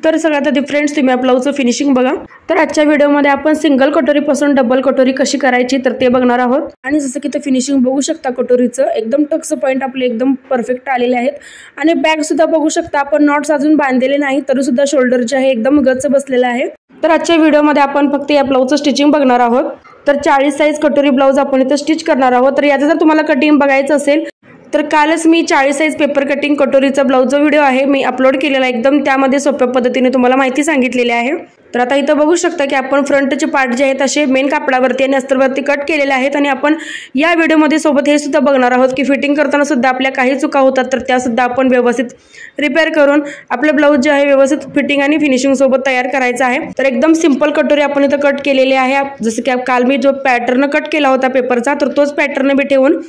तर सगळ्यात आधी फ्रेंड्स तुम्ही ब्लाऊजचं फिनिशिंग बघा। तर आजच्या व्हिडिओमध्ये आपण सिंगल कटोरीपासून डबल कटोरी कशी करायची तर ते बघणार आहोत। आणि जसं की ते फिनिशिंग बघू शकता कटोरीचं एकदम टक्स पॉइंट आपले एकदम परफेक्ट आलेले आहेत। आणि बॅक सुद्धा बघू शकता आपण नॉट्स अजून बांधलेले नाही तरी सुद्धा शोल्डर जे आहे एकदम गच्च बसलेला आहे। तर आजच्या व्हिडिओमध्ये आपण फक्त या ब्लाऊजचं स्टिचिंग बघणार आहोत। तर 40 साइज कटोरी ब्लाऊज आपण इथे स्टिच करणार आहोत। तर याचं जर तुम्हाला कटिंग बघायचं असेल तर कालच मी 40 साइज पेपर कटिंग कटोरीचा ब्लाऊजचा व्हिडिओ आहे मी अपलोड केलेला एकदम त्यामध्ये सोप्या पद्धतीने तुम्हाला माहिती सांगितलेली आहे। तर आता इथं बघू शकता की आपण फ्रंटचे पार्ट जे आहेत असे मेन कापडावरती आणि अस्तरवरती कट केलेले आहेत। आणि आपण या व्हिडिओमध्ये सोबत हे सुद्धा बघणार आहोत की फिटिंग करताना सुद्धा आपल्या काही चुका होतात तर त्या सुद्धा आपण व्यवस्थित रिपेअर करून आपले ब्लाऊज जे आहे व्यवस्थित फिटिंग आणि फिनिशिंग सोबत तयार करायचं आहे। तर एकदम सिंपल कटोरी आपण इथं कट केलेली आहे। जसं की काल मी जो पॅटर्न कट केला होता पेपरचा तर तोच पॅटर्न मी ठेवून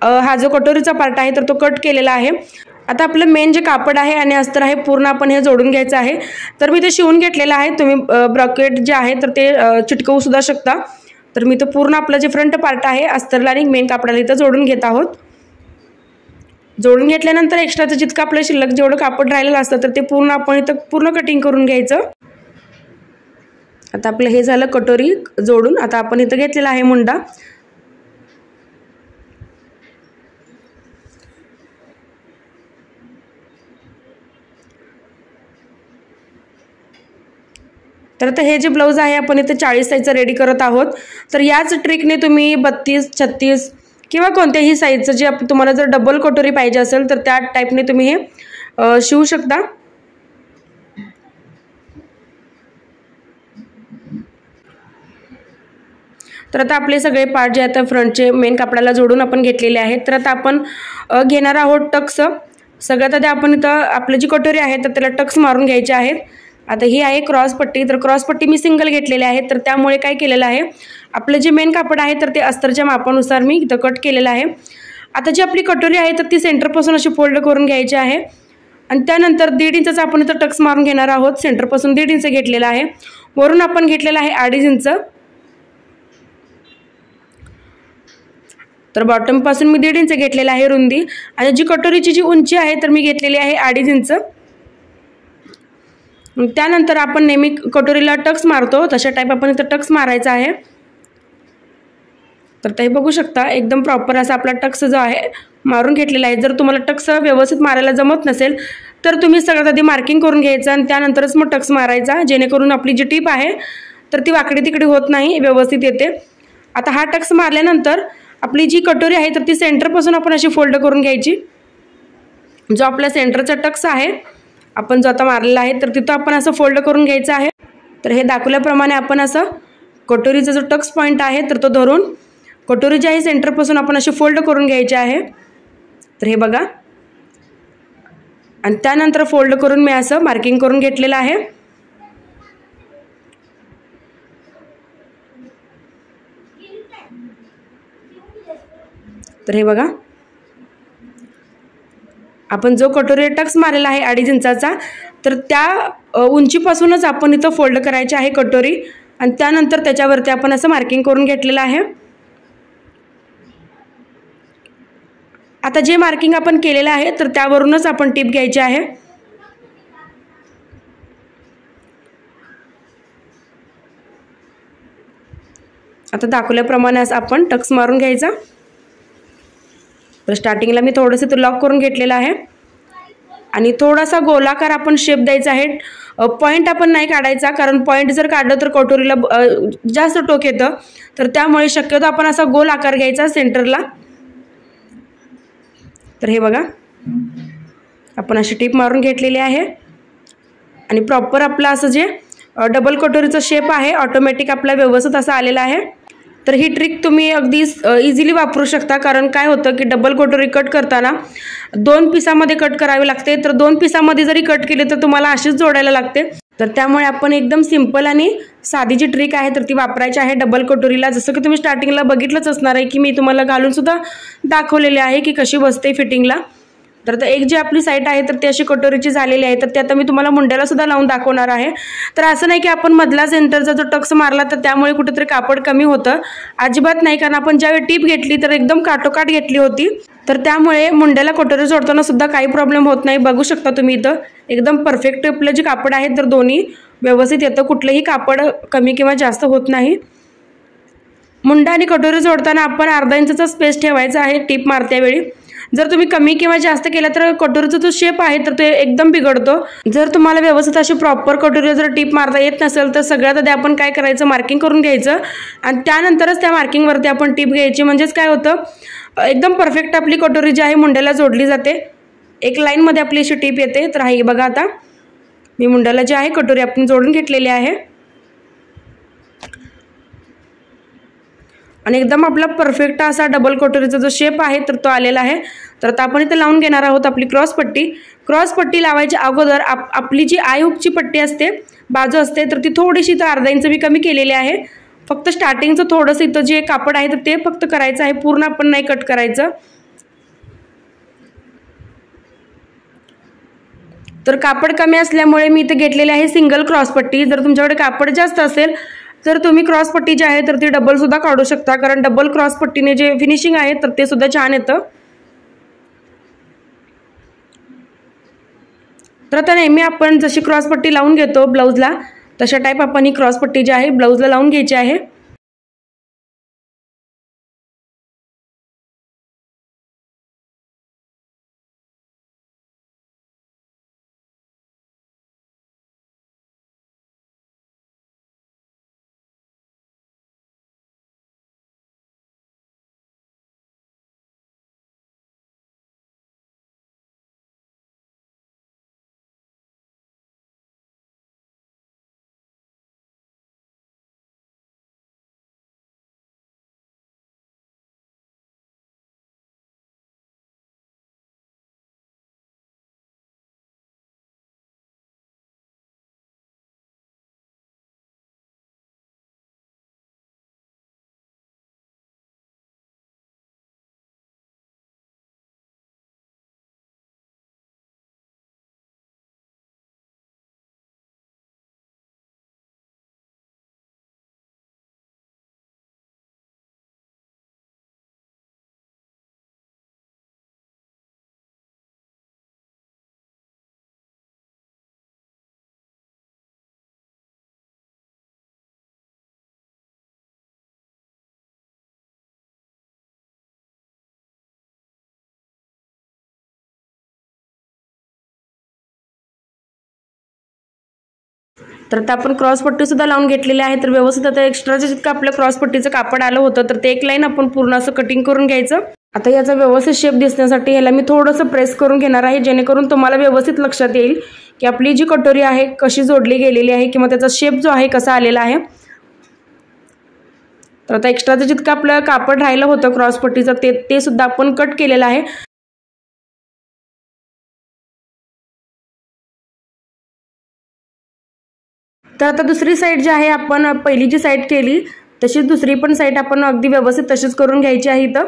हा जो कटोरीचा पार्ट आहे तर तो कट केलेला आहे। आता आपलं मेन जे कापड आहे आणि अस्तर आहे पूर्ण आपण हे जोडून घ्यायचं आहे। तर मी ते शिवून घेतलेलं आहे तुम्ही ब्रॉकेट जे आहे तर ते चिटकवू सुद्धा शकता। तर मी तर पूर्ण आपलं जे फ्रंट पार्ट आहे अस्तरला आणि मेन कापडाला इथं जोडून घेत आहोत। जोडून घेतल्यानंतर एक्स्ट्राचं जितकं आपलं शिल्लक जेवढं कापड राहिलेलं असतं तर ते पूर्ण आपण इथं पूर्ण कटिंग करून घ्यायचं। आता आपलं हे झालं कटोरी जोडून। आता आपण इथं घेतलेला आहे मुंडा। तर आता हे जे ब्लाऊज आहे आपण इथे 40 साइजचं रेडी करत आहोत। तर याच ट्रिकने तुम्ही 32, 36 किंवा कोणत्याही साइजचं जे तुम्हाला जर डबल कटोरी पाहिजे असेल तर त्या टाइपने तुम्ही हे शिवू शकता। तर आता आपले सगळे पार्ट जे आहेत फ्रंटचे मेन कापडाला जोडून आपण घेतलेले आहेत। तर आता आपण घेणार आहोत टक्स। सगळ्यात आधी आपण इथं आपली जी कटोरी आहे तर त्याला टक्स मारून घ्यायचे आहेत। आता ही आहे क्रॉस पट्टी। तर क्रॉस पट्टी मी सिंगल घेतलेली आहे तर त्यामुळे काय केलेलं आहे आपलं जे मेन कापड आहे तर ते अस्तरच्या मापानुसार मी इथं कट केलेलं आहे। आता जी आपली कटोरी आहे तर ती सेंटरपासून अशी फोल्ड करून घ्यायची आहे आणि त्यानंतर 1.5 इंचचा आपण इथं टक्स मारून घेणार आहोत। सेंटरपासून 1.5 इंच घेतलेला आहे। वरून आपण घेतलेला आहे 2.5 इंच। तर बॉटम पासून मी 1.5 इंच घेतलेला आहे रुंदी आणि जी कटोरीची जी उंची आहे तर मी घेतलेली आहे 2.5 इंच। त्यानंतर आपण नेहमी कटोरीला टक्स मारतो तशा टाइप आपण इथं टक्स मारायचा आहे। तर ते बघू शकता एकदम प्रॉपर असा आपला टक्स जो आहे मारून घेतलेला आहे। जर तुम्हाला टक्स व्यवस्थित मारायला जमत नसेल तर तुम्ही सगळ्यात आधी मार्किंग करून घ्यायचं आणि त्यानंतरच मग टक्स मारायचा जेणेकरून आपली जी टिप आहे तर ती वाकडी तिकडे होत नाही व्यवस्थित येते। आता हा टक्स मारल्यानंतर आपली जी कटोरी आहे तर ती सेंटरपासून आपण अशी फोल्ड करून घ्यायची। जो आपला सेंटरचा टक्स आहे आपण जो आता मारलेला आहे तर तिथं आपण असं फोल्ड करून घ्यायचं आहे। तर हे दाखवल्याप्रमाणे आपण असं कटोरीचा जो टक्स पॉइंट आहे तर तो धरून कटोरी जी आहे सेंटरपासून आपण अशी फोल्ड करून घ्यायची आहे। तर हे बघा आणि त्यानंतर फोल्ड करून मी असं मार्किंग करून घेतलेलं आहे। तर हे बघा आपण जो कटोरी टक्स मारलेला आहे 2.5 इंचाचा तर त्या उंचीपासूनच आपण इथं फोल्ड करायची आहे कटोरी आणि त्यानंतर त्याच्यावरती आपण असं मार्किंग करून घेतलेलं आहे। आता जे मार्किंग आपण केलेलं आहे तर त्यावरूनच आपण टिप घ्यायची आहे। आता दाखवल्याप्रमाणे असं आपण टक्स मारून घ्यायचा। तर स्टार्टिंगला मी थोडंसं ते लॉक करून घेतलेलं आहे आणि थोडासा गोलाकार आपण शेप द्यायचा आहे। पॉइंट आपण नाही काढायचा कारण पॉइंट जर काढलं तर कटोरीला जास्त टोक येतं तर त्यामुळे शक्यतो आपण असा गोल आकार घ्यायचा सेंटरला। तर हे बघा आपण अशी टिप मारून घेतलेली आहे आणि प्रॉपर आपला असं जे डबल कटोरीचा शेप आहे ऑटोमॅटिक आपला व्यवस्थित असा आलेला आहे। तर ही ट्रिक तुम्ही अगदी इझिली वापरू शकता कारण काय होतं की डबल कटोरी कट करताना 2 पिसामध्ये कट करावे लागते। तर 2 पिसामध्ये जरी कट केले तर तुम्हाला अशीच जोडायला लागते। तर त्यामुळे आपण एकदम सिंपल आणि साधी जी ट्रिक आहे तर ती वापरायची आहे डबल कटोरीला। जसं की तुम्ही स्टार्टिंगला बघितलंच असणार आहे की मी तुम्हाला घालून सुद्धा दाखवलेले आहे की कशी बसते फिटिंगला। तर एक जी आपली साईड आहे तर ती अशी कटोरीची झालेली आहे तर ते आता मी तुम्हाला मुंड्याला सुद्धा लावून दाखवणार आहे। तर असं नाही की आपण मधला सेंटरचा जो टक्स मारला तर त्यामुळे कुठेतरी कापड कमी होतं, अजिबात नाही। कारण आपण ज्यावेळी टीप घेतली तर एकदम काटोकाट घेतली होती तर त्यामुळे मुंड्याला कटोरी जोडताना सुद्धा काही प्रॉब्लेम होत नाही। बघू शकता तुम्ही इथं एकदम परफेक्ट आपलं जे कापड आहे तर दोन्ही व्यवस्थित येतं, कुठलंही कापड कमी किंवा जास्त होत नाही। मुंडा आणि कटोरी जोडताना आपण अर्धा इंचचा स्पेस ठेवायचा आहे टीप मारत्यावेळी। जर तुम्ही कमी किंवा जास्त केला तर कटोरीचा जो शेप आहे तर ते एकदम बिघडतो। जर तुम्हाला व्यवस्थित अशी प्रॉपर कटोरी जर टीप मारता येत नसेल तर सगळ्यात आधी आपण काय करायचं, मार्किंग करून घ्यायचं आणि त्यानंतरच त्या मार्किंगवरती आपण टीप घ्यायची। म्हणजेच काय होतं, एकदम परफेक्ट आपली कटोरी जी आहे मुंड्याला जोडली जाते, एक लाईनमध्ये आपली अशी टीप येते। तर आहे बघा, आता मी मुंड्याला जी आहे कटोरी आपण जोडून घेतलेली आहे आणि एकदम आपला परफेक्ट असा डबल कटोरीचा जो शेप आहे तर तो आलेला आहे। तर आता आपण इथे लावून घेणार आहोत आपली क्रॉस पट्टी। क्रॉस पट्टी लावायच्या अगोदर आपली जी आय हुकची पट्टी असते, बाजू असते, तर ती थोडीशी तर अर्धा इंच मी कमी केलेली आहे। फक्त स्टार्टिंगचं थोडंसं इथं जे कापड आहे तर ते फक्त करायचं आहे, पूर्ण आपण नाही कट करायचं। तर कापड कमी असल्यामुळे मी इथे घेतलेली आहे सिंगल क्रॉस पट्टी। जर तुमच्याकडे कापड जास्त असेल तर तुम्ही क्रॉस पट्टी जी आहे तर ती डबल सुद्धा काढू शकता, कारण डबल क्रॉस पट्टीने जे फिनिशिंग आहे तर ते सुद्धा छान येतं। तर आता नेहमी आपण जशी क्रॉस पट्टी लावून घेतो ब्लाउजला, तशा टाईप आपण ही क्रॉस पट्टी जी आहे ब्लाउजला लावून घ्यायची आहे। तर आता आपण क्रॉस पट्टी सुद्धा लावून घेतलेली आहे। तर व्यवस्थित आता एक्स्ट्राचं जितकं आपलं क्रॉस पट्टीचं कापड आलं होतं तर ते एक लाईन आपण पूर्ण असं कटिंग करून घ्यायचं। आता याचा व्यवस्थित शेप दिसण्यासाठी ह्याला मी थोडंसं प्रेस करून घेणार आहे, जेणेकरून तुम्हाला व्यवस्थित लक्षात येईल की आपली जी कटोरी आहे कशी जोडली गेलेली आहे किंवा त्याचा शेप जो आहे कसा आलेला आहे। तर आता एक्स्ट्राचं जितकं आपलं कापड राहिलं होतं क्रॉस पट्टीचं ते सुद्धा आपण कट केलेलं आहे। तर आता दुसरी साईड जी आहे, आपण पहिली जी साईड केली तशीच दुसरी पण साईड आपण अगदी व्यवस्थित तशीच करून घ्यायची आहे इथं।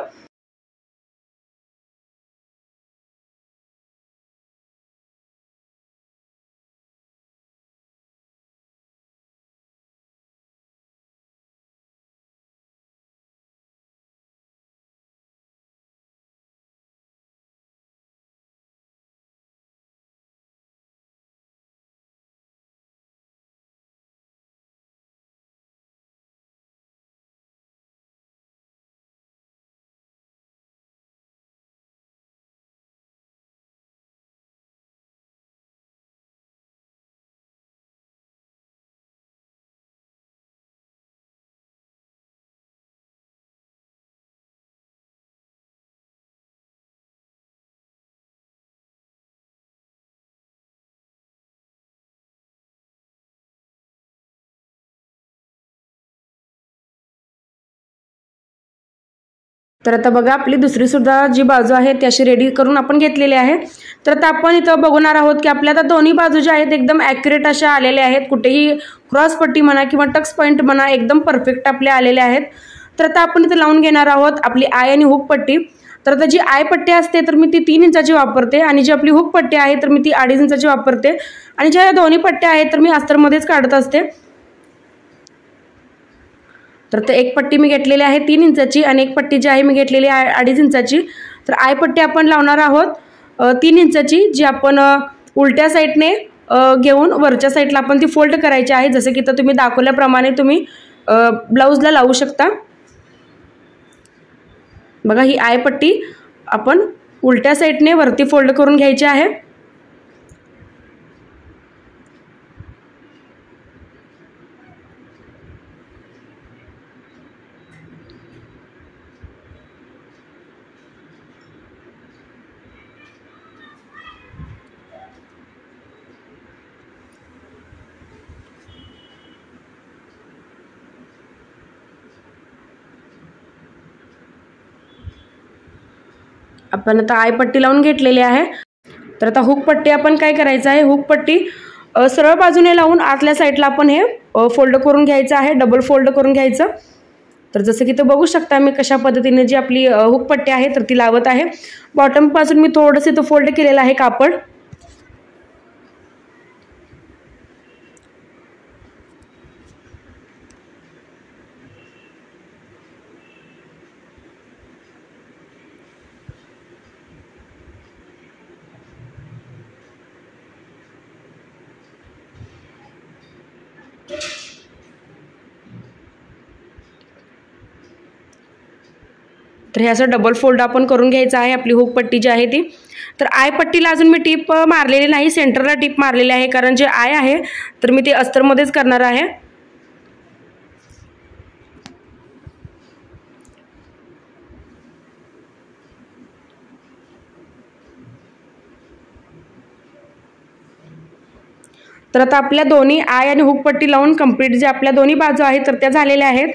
तर आता बघा आपली दुसरी सुद्धा जी बाजू आहे ती अशी रेडी करून आपण घेतलेली आहे। तर आता आपण इथं बघणार आहोत की आपल्या आता दोन्ही बाजू ज्या आहेत एकदम ॲक्युरेट अशा आलेल्या आहेत, कुठेही क्रॉस पट्टी म्हणा किंवा टक्स पॉईंट म्हणा एकदम परफेक्ट आपले आलेले आहेत। तर आता आपण इथं लावून घेणार आहोत आपली आय आणि हुक पट्टी। तर आता जी आय पट्टी असते तर मी ती 3 इंचाची वापरते आणि जी आपली हुक पट्टी आहे तर मी ती 2.5 इंचाची वापरते आणि ज्या दोन्ही पट्ट्या आहेत तर मी अस्तरमध्येच काढत असते। तर ते एक पट्टी मी घेतलेली आहे 3 इंचाची आणि एक पट्टी जी आहे मी घेतलेली आहे 2.5 इंचाची। तर आयपट्टी आपण लावणार आहोत 3 इंचाची, जी आपण उलट्या साईडने घेऊन वरच्या साईडला आपण ती फोल्ड करायची आहे, जसं की तर तुम्ही दाखवल्याप्रमाणे तुम्ही ब्लाऊजला लावू शकता। बघा ही आयपट्टी आपण उलट्या साईडने वरती फोल्ड करून घ्यायची आहे। आपण आता आयपट्टी लावून घेतलेली आहे। तर आता हुक पट्टी आपण काय करायचं आहे, हुक पट्टी सरळ बाजूने लावून आतल्या साईडला आपण हे फोल्ड करून घ्यायचं आहे, डबल फोल्ड करून घ्यायचं। तर जसं की ते बघू शकता मी कशा पद्धतीने जी आपली हुक पट्टी आहे तर ती लावत आहे। बॉटम पासून मी थोडंसं इथं फोल्ड केलेलं आहे कापड। तर हे असं डबल फोल्ड आपण करून घ्यायचं आहे आपली हुक पट्टी जी आहे ती। तर आय पट्टीला अजून मी टीप मारलेली नाही, सेंटरला टीप मारलेली आहे, कारण जे आय आहे तर मी ते अस्तरमध्येच करणार आहे। तर आता आपल्या दोन्ही आय आणि हुक पट्टी लावून कंप्लीट जे आपल्या दोन्ही बाजू आहेत तर त्या झालेल्या आहेत।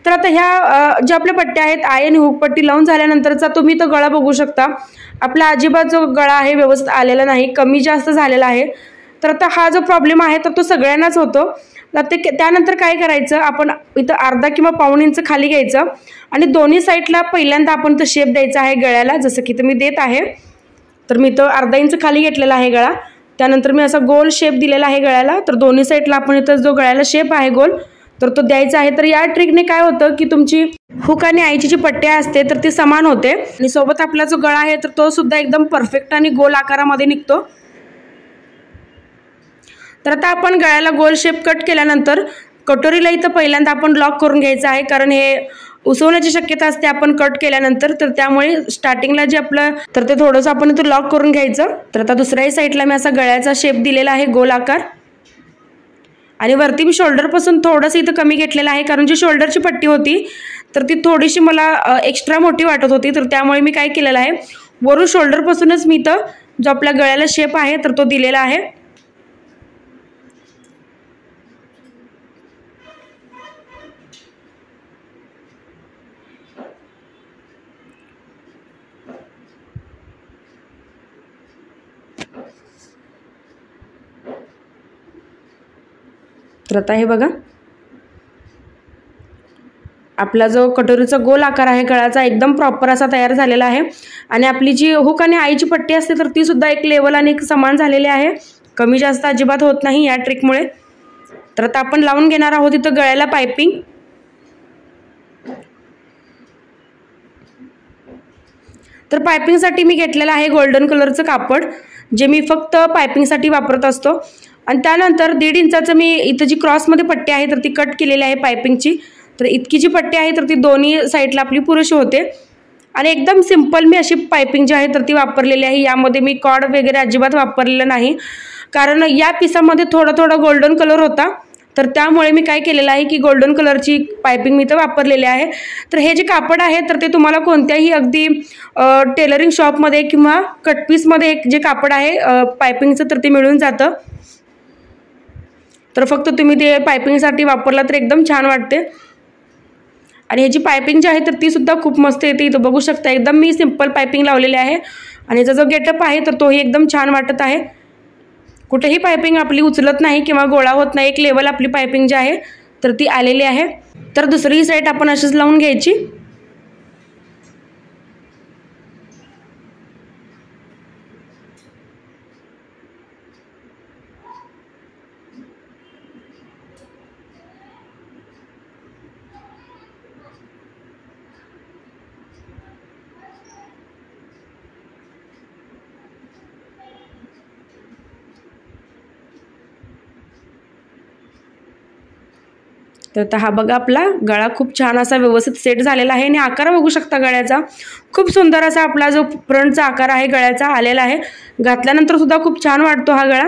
तर आता ह्या ज्या आपल्या पट्ट्या आहेत आय आणि हुक पट्टी लावून झाल्यानंतरचा तुम्ही तो गळा बघू शकता, आपला अजिबात जो गळा आहे व्यवस्थित आलेला नाही, कमी जास्त झालेला आहे। तर आता हा जो प्रॉब्लेम आहे तर तो सगळ्यांनाच होतो। तर त्यानंतर काय करायचं, आपण इथं अर्धा किंवा पाऊण इंच खाली घ्यायचं आणि दोन्ही साईडला पहिल्यांदा आपण तो शेप द्यायचा आहे गळ्याला, जसं की मी देत आहे। तर मी तो अर्धा इंच खाली घेतलेला आहे गळा, त्यानंतर मी असा गोल शेप दिलेला आहे गळ्याला। तर दोन्ही साईडला आपण इथं जो गळ्याला शेप आहे गोल तर तो द्यायचा आहे। तर या ट्रिकने काय होतं की तुमची हुक आणि आईची जी पट्टी असते तर ती समान होते आणि सोबत आपला जो गळा आहे तर तो सुद्धा एकदम परफेक्ट आणि गोल आकारामध्ये निघतो। तर आता आपण गळ्याला गोल शेप कट केल्यानंतर कटोरीला इथं पहिल्यांदा आपण लॉक करून घ्यायचं आहे, कारण हे उसवण्याची शक्यता असते आपण कट केल्यानंतर। तर त्यामुळे स्टार्टिंगला जे आपलं तर ते थोडंसं आपण इथं लॉक करून घ्यायचं। तर आता दुसऱ्याही साईडला मी असा गळ्याचा शेप दिलेला आहे गोल आकार, आणि वरती मी शोल्डर पासून थोडंसं इथं कमी घेतलेलं आहे, कारण जी शोल्डरची पट्टी होती तर ती थोडीशी मला एक्स्ट्रा मोठी वाटत होती। तर त्यामुळे मी काय केलेलं आहे, वरून शोल्डर पासूनच मी इथं जो आपल्या गळ्याला शेप आहे तर तो दिलेला आहे। तर आता हे बघा आपला जो कटोरीचा गोल आकार आहे गळ्याचा एकदम प्रॉपर असा तयार झालेला आहे, आणि आपली जी हुक आणि आईची पट्टी असते तर ती सुद्धा एक लेवल आणि एक समान झालेली आहे, कमी जास्त अजिबात होत नाही या ट्रिकमुळे। तर आता आपण लावून घेणार आहोत इथं गळ्याला पायपिंग। तर पायपिंगसाठी मी घेतलेलं आहे गोल्डन कलरचं कापड, जे मी फक्त पायपिंगसाठी वापरत असतो। आणि त्यानंतर 1.5 इंचाचं मी इथं जी क्रॉसमध्ये पट्टी आहे तर ती कट केलेली आहे पायपिंगची। तर इतकी जी पट्टी आहे तर ती दोन्ही साईडला आपली पुरेशी होते, आणि एकदम सिंपल मी अशी पायपिंग जी आहे तर ती वापरलेली आहे। यामध्ये मी कॉर्ड वगैरे अजिबात वापरलेलं नाही, कारण या पिसामध्ये थोडा गोल्डन कलर होता, तर त्यामुळे मी काय केलेलं आहे की गोल्डन कलरची पायपिंग मी इथं वापरलेली आहे। तर हे जे कापड आहे तर ते तुम्हाला कोणत्याही अगदी टेलरिंग शॉपमध्ये किंवा कटपीसमध्ये जे कापड आहे पायपिंगचं तर ते मिळून जातं। तर फक्त तुम्ही ते पायपिंगसाठी वापरला तर एकदम छान वाटते। आणि ह्याची पायपिंग जी आहे तर ती सुद्धा खूप मस्त येते, इथं बघू शकता एकदम मी सिंपल पायपिंग लावलेली आहे, आणि याचा जो गेटअप आहे तर तोही एकदम छान वाटत आहे। कुठेही पायपिंग आपली उचलत नाही किंवा गोळा होत नाही, एक लेवल आपली पायपिंग जी आहे तर ती आलेली आहे। तर दुसरी साईड आपण अशीच लावून घ्यायची। तर हा बघा आपला गळा खूप छान असा व्यवस्थित सेट झालेला आहे आणि आकार बघू शकता गळ्याचा खूप सुंदर असा आपला जो फ्रंटचा आकार आहे गळ्याचा आलेला आहे. घातल्यानंतर सुद्धा खूप छान वाटतो हा गळा.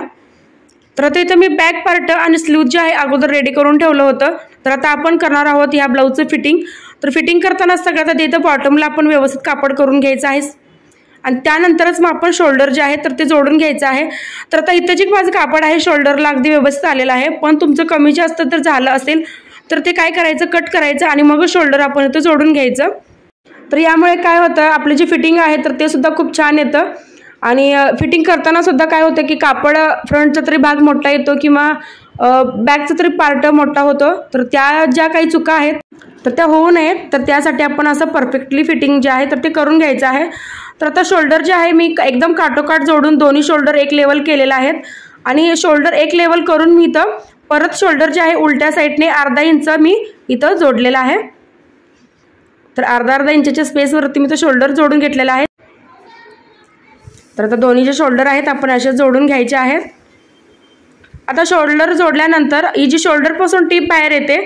तर आता इथं मी बॅक पार्ट आणि स्लीव जे आहे अगोदर रेडी करून ठेवलं होतं. तर आता आपण करणार आहोत ह्या ब्लाऊजचं फिटिंग. तर फिटिंग करताना सगळ्यात आधी इथं बॉटमला आपण व्यवस्थित कापड करून घ्यायचं आहे आणि त्यानंतरच मग आपण शोल्डर जे आहे तर ते जोडून घ्यायचं आहे. तर आता इथं जे माझं कापड आहे शोल्डरला अगदी व्यवस्थित आलेलं आहे, पण तुमचं कमी जास्त तर झालं असेल तर ते काय करायचं कट करायचं आणि मग शोल्डर आपण इथं जोडून घ्यायचं. तर यामुळे काय होतं आपलं जे फिटिंग आहे तर ते सुद्धा खूप छान येतं आणि फिटिंग करताना सुद्धा काय होतं की कापड फ्रंटचा तरी भाग मोठा येतो किंवा बॅकचा तरी पार्ट मोठा होतो. तर त्या ज्या काही चुका आहेत तर त्या होऊ नयेत, तर त्यासाठी आपण असं परफेक्टली फिटिंग जे आहे तर ते करून घ्यायचं आहे. तर आता शोल्डर जे आहे मी एकदम काठोकाठ जोडून दोन्ही शोल्डर एक लेवल केलेला आहेत आणि शोल्डर एक लेवल करून मी इथं परत शोल्डर जे आहे उलट्या साईडने अर्धा इंच मी इथं जोडलेला आहे. तर अर्धा इंचच्या स्पेसवरती मी तो शोल्डर जोडून घेतलेला आहे. तर आता दोन्ही जे शोल्डर आहेत आपण असे जोडून घ्यायचे आहेत. आता शोल्डर जोडल्यानंतर ही जी शोल्डरपासून टीप बाहेर येते,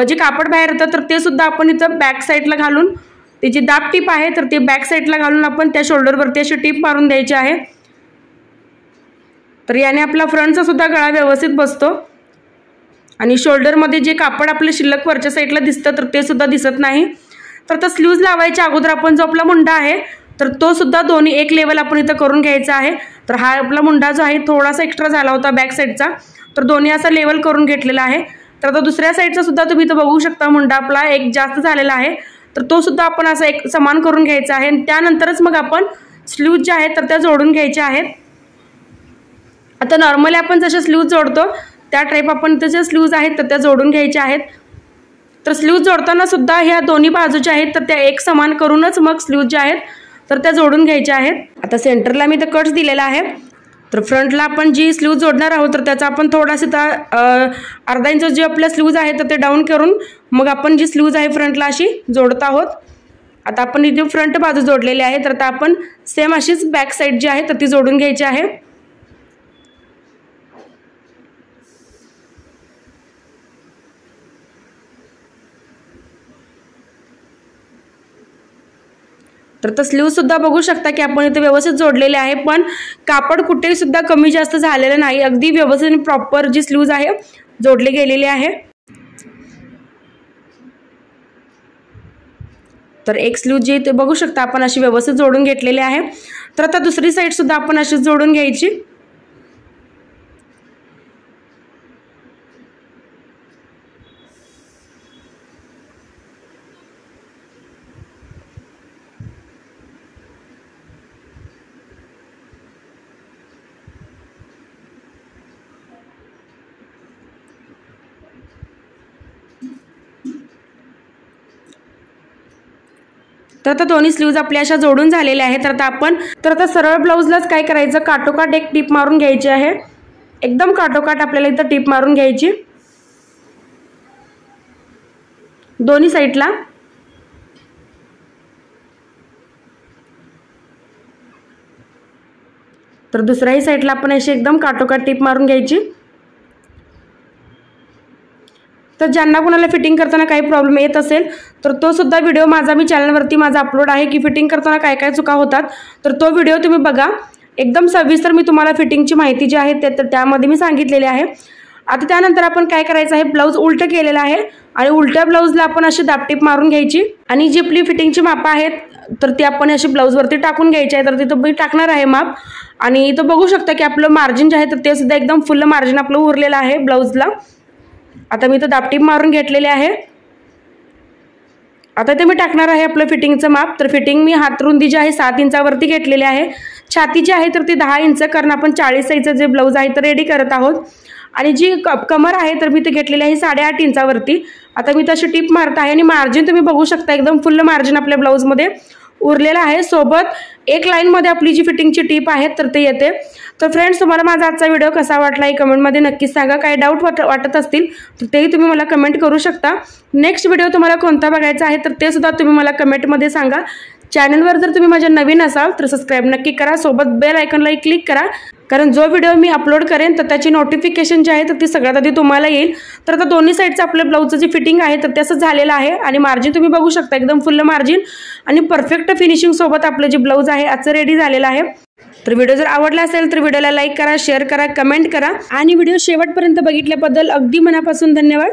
जे कापड बाहेर येतं तर ते सुद्धा आपण इथं बॅक साईडला घालून ती जी दाब टीप आहे तर ती बॅक साईडला घालून आपण त्या शोल्डरवरती अशी टीप मारून द्यायची आहे. तर याने आपला फ्रंटचा सुद्धा गळा व्यवस्थित बसतो आणि शोल्डरमध्ये जे कापड आपले शिल्लक वरच्या साईडला दिसतं तर ते सुद्धा दिसत नाही. तर आता स्लीव्ज लावायच्या अगोदर आपण जो आपला मुंडा आहे तर तो सुद्धा दोन्ही एक लेवल आपण इथं करून घ्यायचा आहे. तर हा आपला मुंडा जो आहे थोडासा एक्स्ट्रा झाला होता बॅक साईडचा, तर दोन्ही असा लेवल करून घेतलेला आहे. तर आता दुसऱ्या साईडचा सुद्धा तुम्ही इथं बघू शकता मुंडा आपला एक जास्त झालेला आहे, तर तो सुद्धा आपण असा एक समान करून घ्यायचा आहे आणि त्यानंतरच मग आपण स्लीव्ज जे आहेत तर त्या जोडून घ्यायच्या आहेत. आता नॉर्मली आपण जसे स्लीव्ज जोडतो त्या टाईप आपण त्याच्या स्लीव्ज आहेत तर त्या जोडून घ्यायच्या आहेत. तर स्लीव्ज जोडताना सुद्धा ह्या दोन्ही बाजू ज्या आहेत तर त्या एक समान करूनच मग स्लीव्ज ज्या आहेत तर त्या जोडून घ्यायच्या आहेत. आता सेंटरला मी तर कट्स दिलेला आहे. तर फ्रंटला आपण जी स्लीव्ज जोडणार आहोत तर त्याचा आपण थोडासा अर्धा इंच जे आपल्या स्लीव्ज आहे तर ते डाऊन करून मग आपण जी स्लीव्ज आहे फ्रंटला अशी जोडत आहोत. आता आपण इथे फ्रंट बाजू जोडलेली आहे तर आता आपण सेम अशीच बॅक साईड जी आहे तर ती जोडून घ्यायची आहे. तर स्लीव सुद्धा बघू शकता की आपण इथे व्यवस्थित जोडलेले आहे, पण कापड कुठेही सुद्धा कमी जास्त झालेलं नाही, अगदी व्यवस्थित प्रॉपर जी स्लीव्ज आहे जोडले गेलेले आहे. तर एक स्लीव जी ते बघू शकता आपण अशी व्यवस्थित जोडून घेतलेली आहे. तर आता दुसरी साईड सुद्धा आपण अशीच जोडून घ्यायची. तर आता दोन्ही स्लीव्ज आपल्या अशा जोडून झालेल्या आहेत. तर आता सरळ ब्लाऊजलाच काय करायचं, काठोकाठ एक टीप मारून घ्यायची आहे. एकदम काठोकाठ आपल्याला इथं टीप मारून घ्यायची दोन्ही साईडला. तर दुसऱ्याही साईडला आपण अशी एकदम काठोकाठ टीप मारून घ्यायची. तर ज्यांना कोणाला फिटिंग करताना काही प्रॉब्लेम येत असेल तर तो सुद्धा व्हिडिओ माझा मी चॅनलवरती माझा अपलोड आहे की फिटिंग करताना काय काय चुका होतात, तर तो व्हिडिओ तुम्ही बघा. एकदम सविस्तर मी तुम्हाला फिटिंगची माहिती जी आहे त्यामध्ये मी सांगितलेली आहे. आता त्यानंतर आपण काय करायचं आहे, ब्लाऊज उलटं केलेलं आहे आणि उलट्या ब्लाऊजला आपण अशी दाबटीप मारून घ्यायची आणि जी आपली फिटिंगची मापं आहेत तर ती आपण अशी ब्लाऊजवरती टाकून घ्यायची आहे. तर तिथं मी टाकणार आहे माप आणि इथं बघू शकता की आपलं मार्जिन जे आहे तर ते सुद्धा एकदम फुल मार्जिन आपलं उरलेलं आहे ब्लाऊजला. आता मी इथं दाबटीप मारून घेतलेले आहे. आता इथे मी टाकणार आहे आपलं फिटिंगचं माप. तर फिटिंग मी हातरुंदी जी आहे 7 इंचावरती घेतलेली आहे. छाती जी आहे तर ती 10 इंच, कारण आपण 40 साईजचं जे ब्लाऊज आहे तर रेडी करत आहोत. आणि जी कमर आहे तर मी ते घेतलेली आहे 8.5 इंचावरती. आता मी तशी टीप मारत आहे आणि मार्जिन तुम्ही बघू शकता एकदम फुल मार्जिन आपल्या ब्लाऊजमध्ये उरलेला आहे. सोबत एक लाईनमध्ये आपली जी फिटिंगची टीप आहे तर ते येते. तर फ्रेंड्स, तुम्हाला माझा आजचा व्हिडिओ कसा वाटला हे कमेंटमध्ये नक्कीच सांगा. काही डाऊट वाटत असतील तर तेही तुम्ही मला कमेंट करू शकता. नेक्स्ट व्हिडिओ तुम्हाला कोणता बघायचा आहे तर ते सुद्धा तुम्ही मला कमेंटमध्ये सांगा. चॅनलवर जर तुम्ही माझ्या नवीन असाल तर सबस्क्राईब नक्की करा. सोबत बेल आयकॉनलाही क्लिक करा कारण जो व्हिडिओ मी अपलोड करेन तर त्याची नोटिफिकेशन जी आहे तर ती सगळ्यात आधी तुम्हाला येईल। तर आता दोन्ही साईडचं आपल्या ब्लाऊजचं जे फिटिंग आहे तर त्याचं झालेलं आहे आणि मार्जिन तुम्ही बघू शकता एकदम फुल मार्जिन आणि परफेक्ट फिनिशिंग सोबत आपलं जे ब्लाऊज आहे आजचं रेडी झालेलं आहे। तर व्हिडिओ जर आवडला असेल तर व्हिडिओला लाईक करा, शेअर करा, कमेंट करा आणि व्हिडिओ शेवटपर्यंत बघितल्याबद्दल अगदी मनापासून धन्यवाद।